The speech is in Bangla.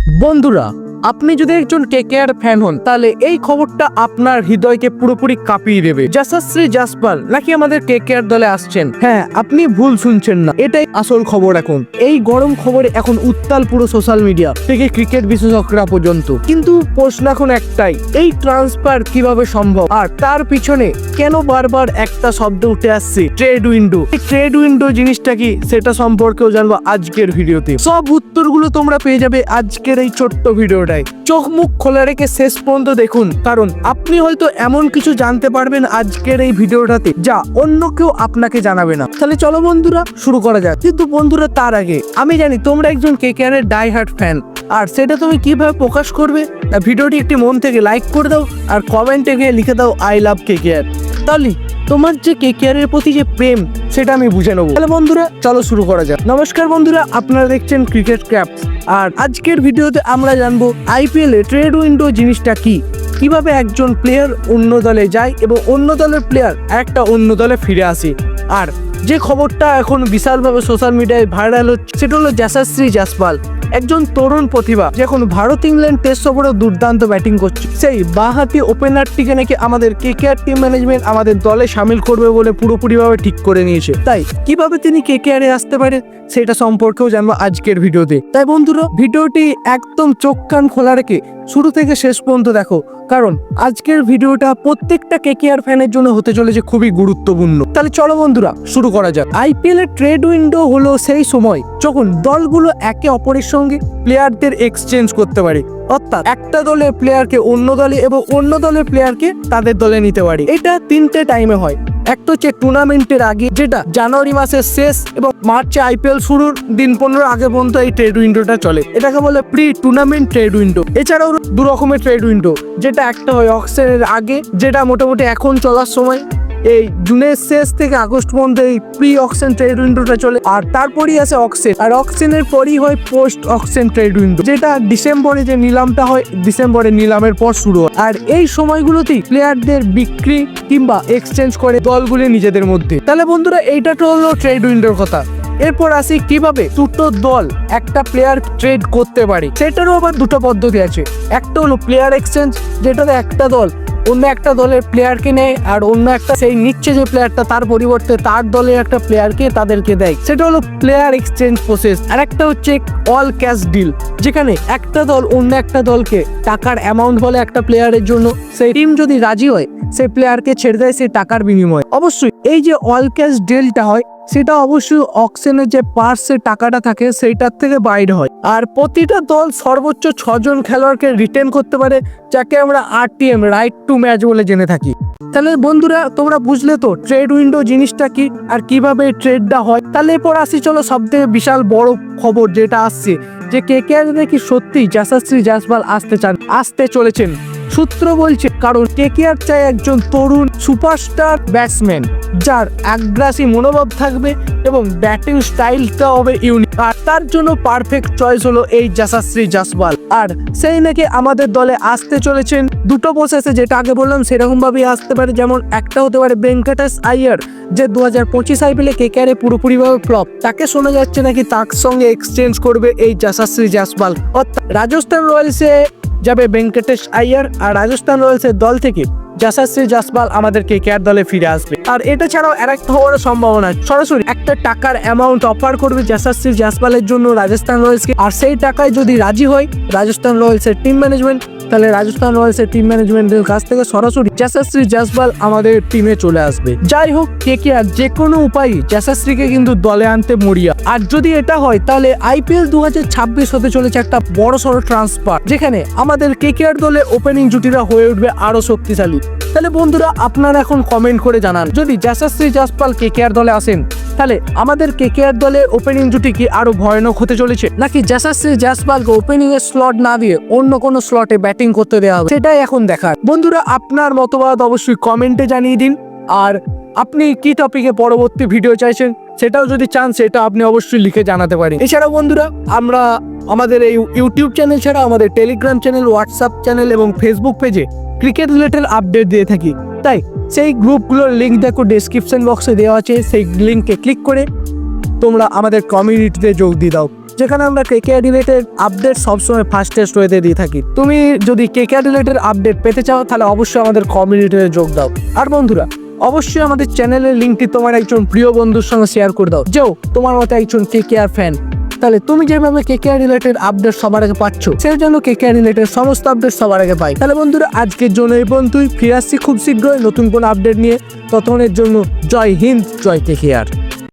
বন্ধুরা, আপনি যদি একজন কেকেআর ফ্যান হন তাহলে এই খবরটা আপনার হৃদয়কে পুরোপুরি কাঁপিয়ে দেবে। যশস্বী জয়সওয়াল নাকি আমাদের কেকেআর দলে আসছেন। হ্যাঁ, আপনি ভুল শুনছেন না, এটাই আসল খবর। এখন এই গরম খবরে এখন উত্তাল পুরো সোশ্যাল মিডিয়া থেকে ক্রিকেট বিশেষজ্ঞরা পর্যন্ত। কিন্তু প্রশ্ন এখন একটাই, এই ট্রান্সফার কিভাবে সম্ভব আর তার পিছনে কেন বারবার একটা শব্দ উঠে আসছে, ট্রেড উইন্ডো। এই ট্রেড উইন্ডো জিনিসটা কি সেটা সম্পর্কেও জানবো আজকের ভিডিওতে। সব উত্তরগুলো তোমরা পেয়ে যাবে আজকের এই ছোট্ট ভিডিও। চোখ মুখ খোলা রেখে শেষ পর্যন্ত দেখুন, কারণ আপনি হয়তো এমন কিছু জানতে পারবেন আজকের এই ভিডিওটাতে যা অন্য কেউ আপনাকে জানাবে না। তাহলে চলো বন্ধুরা শুরু করা যাক। কিন্তু বন্ধুরা, তার আগে আমি জানি তোমরা একজন কেকেআর এর ডাই হার্ট ফ্যান, আর সেটা তুমি কিভাবে প্রকাশ করবে। ভিডিওটি একটি মন থেকে লাইক করে দাও আর কমেন্টে গিয়ে লিখে দাও আই লাভ কেকেআর। তাহলে তোমার যে কেকেআর এর প্রতি যে প্রেম সেটা আমি বুঝে নেবো। তাহলে বন্ধুরা চলো শুরু করা যাক। নমস্কার বন্ধুরা, আপনারা দেখছেন ক্রিকেট ক্রাফটস, আর আজকের ভিডিওতে আমরা জানবো আইপিএল এ ট্রেড উইন্ডো জিনিসটা কি, কিভাবে একজন প্লেয়ার অন্য দলে যায় এবং অন্য দলের প্লেয়ার একটা অন্য দলে ফিরে আসে। আর যে খবরটা এখন বিশালভাবে সোশ্যাল মিডিয়ায় ভাইরাল হচ্ছে সেটা হলো যশস্বী জয়সওয়াল, একজন তরুণ প্রতিভা যে এখন ভারত ইংল্যান্ড টেস্ট সফরে দুর্দান্ত ব্যাটিং করছে। সেই বাঁহাতি ওপেনারটিকে নাকি আমাদের কেকেআর টিম ম্যানেজমেন্ট আমাদের দলে সামিল করবে বলে পুরোপুরিভাবে ঠিক করে নিয়েছে। তাই কিভাবে তিনি কেকেআর এ আসতে পারে সেটা সম্পর্কেও জানবো আজকের ভিডিওতে। তাই বন্ধুরা, ভিডিওটি একদম চোখ কান খোলা রেখে শুরু থেকে শেষ পর্যন্ত দেখো, কারণ আজকের ভিডিওটা প্রত্যেকটা কেকেআর ফ্যানের জন্য হতে চলেছে খুবই গুরুত্বপূর্ণ। তাহলে চলো বন্ধুরা শুরু করা যাক। আইপিএল এর ট্রেড উইন্ডো হলো সেই সময় যখন দলগুলো একে অপরের সঙ্গে প্লেয়ারদের এক্সচেঞ্জ করতে পারে, অর্থাৎ একটা দলের প্লেয়ারকে অন্য দলে এবং অন্য দলের প্লেয়ারকে তাদের দলে নিতে পারে। এটা তিনটে টাইমে হয়। একটা হচ্ছে টুর্নামেন্টের আগে, যেটা জানুয়ারি মাসের শেষ এবং মার্চে আইপিএল শুরুর দিন 15 আগে পর্যন্ত এই ট্রেড উইন্ডোটা চলে। এটাকে বলে প্রি টুর্নামেন্ট ট্রেড উইন্ডো। এছাড়াও দু রকমের ট্রেড উইন্ডো, যেটা একটা হয় অকশনের আগে, যেটা মোটামুটি এখন চলার সময় এই জুনের শেষ থেকে আগস্ট পর্যন্ত এই প্রি অকশন ট্রেড উইন্ডোটা চলে। আর তারপরই আছে অকশন, আর অকশনের পরই হয় পোস্ট অকশন ট্রেড উইন্ডো, যেটা ডিসেম্বরে যে নিলামটা হয়, ডিসেম্বরে নিলামের পর শুরু হয়। আর এই সময়গুলোতেই প্লেয়ারদের বিক্রি কিংবা এক্সচেঞ্জ করে দলগুলি নিজেদের মধ্যে। তাহলে বন্ধুরা, এইটা তো হলো ট্রেড উইন্ডোর কথা। এরপর আসি কিভাবে দুটো দল একটা প্লেয়ার ট্রেড করতে পারে। সেটারও আবার দুটো পদ্ধতি আছে। একটা হলো প্লেয়ার এক্সচেঞ্জ, যেটাতে একটা দল অন্য একটা দলের প্লেয়ারকে নেয় আর অন্য একটা সেই নিচ্ছে যে প্লেয়ারটা তার পরিবর্তে তার দলের একটা প্লেয়ারকে তাদেরকে দেয়, সেটা হলো প্লেয়ার এক্সচেঞ্জ প্রসেস। আর একটা হচ্ছে অল ক্যাশ ডিল, যেখানে একটা দল অন্য একটা দলকে টাকার অ্যামাউন্ট বলে একটা প্লেয়ারের জন্য, সেই টিম যদি রাজি হয় সেই প্লেয়ারকে ছেড়ে দেয় সেই টাকার বিনিময়ে। অবশ্যই এই যে অল ক্যাশ ডিলটা হয় সেটা অবশ্যই অকশনের যে পার্সের টাকাটা থাকে সেইটার থেকে বাইরে হয়। আর প্রতিটা দল সর্বোচ্চ 6 জন খেলোয়াড়কে রিটেন করতে পারে, যাকে আমরা আরটিএম, রাইট টু ম্যাচ বলে জেনে থাকি। তাহলে বন্ধুরা, তোমরা বুঝলে তো ট্রেড উইন্ডো জিনিসটা কি আর কিভাবে ট্রেডটা হয়। তাহলে এরপর আসি চলো সবথেকে বিশাল বড় খবর যেটা আসছে, যে কেকেআর নাকি সত্যি যশস্বী জয়সওয়াল আসতে চলেছেন। সূত্র বলছে, কারণ কেকেআর চায় একজন তরুণ সুপারস্টার ব্যাটসম্যান যার আগ্রাসী মনোভাব থাকবে এবং ব্যাটিং স্টাইলটা হবে ইউনিক। আর তার জন্য পারফেক্ট চয়েস হলো এই যশস্বী জয়সওয়াল। আর সেই নাকি আমাদের দলে আসতে চলেছেন দুটো প্রসেসে, যেটা আগে বললাম সেরকম ভাবেই আসতে পারে। যেমন একটা হতে পারে ভেঙ্কটেশ আইয়ার, যে 2025 আইপিএলে কেকেআর পুরোপুরিভাবে ফ্লপ, তাকে শোনা যাচ্ছে নাকি তার সঙ্গে এক্সচেঞ্জ করবে এই যশস্বী জয়সওয়াল। অর্থাৎ রাজস্থান রয়্যালসে যাবে ভেঙ্কটেশ আইয়ার, আর রাজস্থান রয়্যালসের দল থেকে যশস্বী জয়সওয়াল আমাদের কেকেআর দলে ফিরে আসবে। আর এটা ছাড়াও আরেকটা হওয়ার সম্ভাবনা, সরাসরি একটা টাকার অ্যামাউন্ট অফার করবে যশস্বী জয়সওয়ালের জন্য রাজস্থান রয়্যালসকে। আর সেই টাকায় যদি রাজি হয় রাজস্থান রয়্যালসের টিম ম্যানেজমেন্ট, তাহলে রাজস্থান রয়্যালসের টিম ম্যানেজমেন্টের কাছ থেকে সরাসরি যশস্বী জয়সওয়াল আমাদের টিমে চলে আসবে। যাই হোক, কেকেআর যে কোনো উপায়ে যশস্বীকে কিন্তু দলে আনতে মরিয়া। আর যদি এটা হয় তাহলে আইপিএল 2026 হতে চলেছে একটা বড় সড়ো ট্রান্সফার, যেখানে আমাদের কেকেআর দলে ওপেনিং জুটিরা হয়ে উঠবে আরো শক্তিশালী। তাহলে বন্ধুরা, আপনারা এখন কমেন্ট করে জানান, যদি যশস্বী জয়সওয়াল কেকেআর দলে আসেন তাহলে আমাদের কেকেআর দলে ওপেনিং জুটি কি আরো ভয়ানক হতে চলেছে, নাকি যশস্বী জয়সওয়ালকে ওপেনিং এর স্লট না দিয়ে অন্য কোনো স্লটে ব্যাটিং করতে দেওয়া হবে, সেটাই এখন দেখার। বন্ধুরা, আপনার মতবাদ অবশ্যই কমেন্টে জানিয়ে দিন। আর আপনি কি টপিকে পরবর্তী ভিডিও চাইছেন সেটাও যদি চান সেটা আপনি অবশ্যই লিখে জানাতে পারেন। এছাড়াও বন্ধুরা, আমরা আমাদের এই ইউটিউব চ্যানেল ছাড়া আমাদের টেলিগ্রাম চ্যানেল, হোয়াটসঅ্যাপ চ্যানেল এবং ফেসবুক পেজে ক্রিকেট রিলেটেড আপডেট দিয়ে থাকি। তাই সেই গ্রুপগুলোর লিঙ্ক দেখো ডেসক্রিপশন বক্সে দেওয়া আছে, সেই লিঙ্কে ক্লিক করে তোমরা আমাদের কমিউনিটিতে যোগ দিয়ে দাও। যেখানে আমরা কেকেআর রিলেটেড আপডেট সবসময় ফাস্টেস্ট ওয়েতে দিয়ে থাকি। তুমি যদি কেকেআর রিলেটেড আপডেট পেতে চাও তাহলে অবশ্যই আমাদের কমিউনিটিতে যোগ দাও। আর বন্ধুরা, অবশ্যই আমাদের চ্যানেলের লিঙ্কটি তোমার একজন প্রিয় বন্ধুর সঙ্গে শেয়ার করে দাও, যেও তোমার মতো একজন কেকেআর ফ্যান। তাহলে তুমি যেভাবে কেকেআর রিলেটেড আপডেট সবার আগে পাচ্ছ, সেই জন্য কেকেআর রিলেটেড সমস্ত আপডেট সবার আগে পাই। তাহলে বন্ধুরা, আজকের জন্য এই পর্যন্তই। ফিরে আসছি খুব শীঘ্রই নতুন কোনো আপডেট নিয়ে। ততক্ষণের জন্য জয় হিন্দ, জয় কেকেআর।